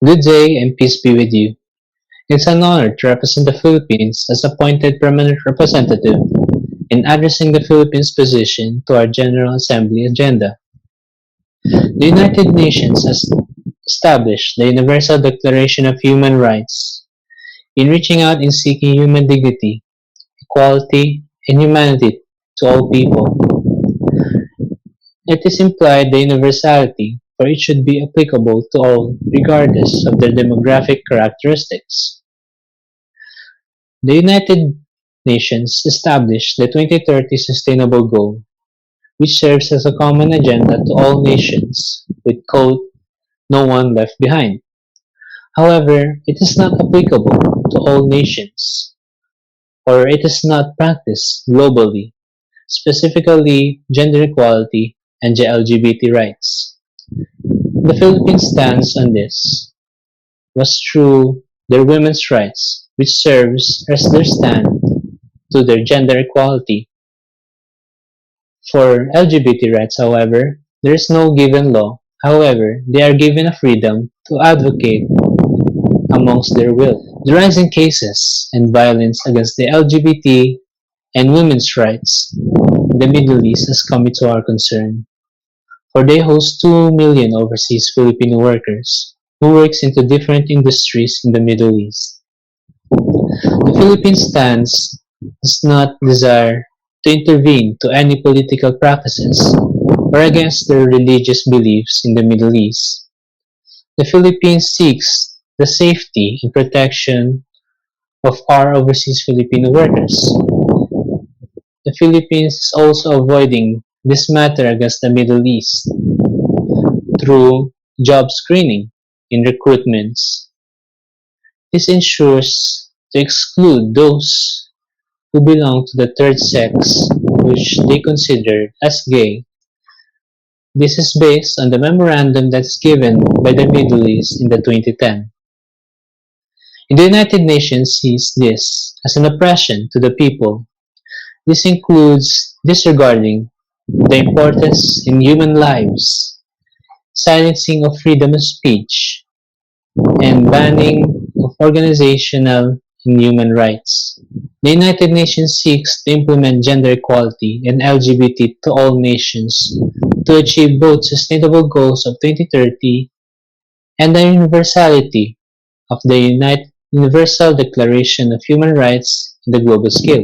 Good day and peace be with you. It's an honor to represent the Philippines as appointed permanent representative in addressing the Philippines position to our General Assembly agenda. The United Nations has established the Universal Declaration of Human Rights in reaching out in seeking human dignity, equality, and humanity to all people. It is implied the universality, for it should be applicable to all regardless of their demographic characteristics. The United Nations established the 2030 Sustainable Goal, which serves as a common agenda to all nations, with quote, no one left behind. However, it is not applicable to all nations, or it is not practiced globally, specifically gender equality and LGBT rights. The Philippines stance on this was through their women's rights, which serves as their stand to their gender equality. For LGBT rights, however, there is no given law. However, they are given a freedom to advocate amongst their will. The rising cases and violence against the LGBT and women's rights in the Middle East has come into our concern, for they host 2 million overseas Filipino workers who works into different industries in the Middle East. The Philippines stance does not desire to intervene to any political practices or against their religious beliefs in the Middle East. The Philippines seeks the safety and protection of our overseas Filipino workers. The Philippines is also avoiding this matter against the Middle East through job screening in recruitments. This ensures to exclude those who belong to the third sex, which they consider as gay. This is based on the memorandum that's given by the Middle East in the 2010. And the United Nations sees this as an oppression to the people. This includes disregarding the importance in human lives, silencing of freedom of speech, and banning of organizational and human rights. The United Nations seeks to implement gender equality and LGBT to all nations to achieve both sustainable goals of 2030 and the universality of the Universal Declaration of Human Rights in the global scale.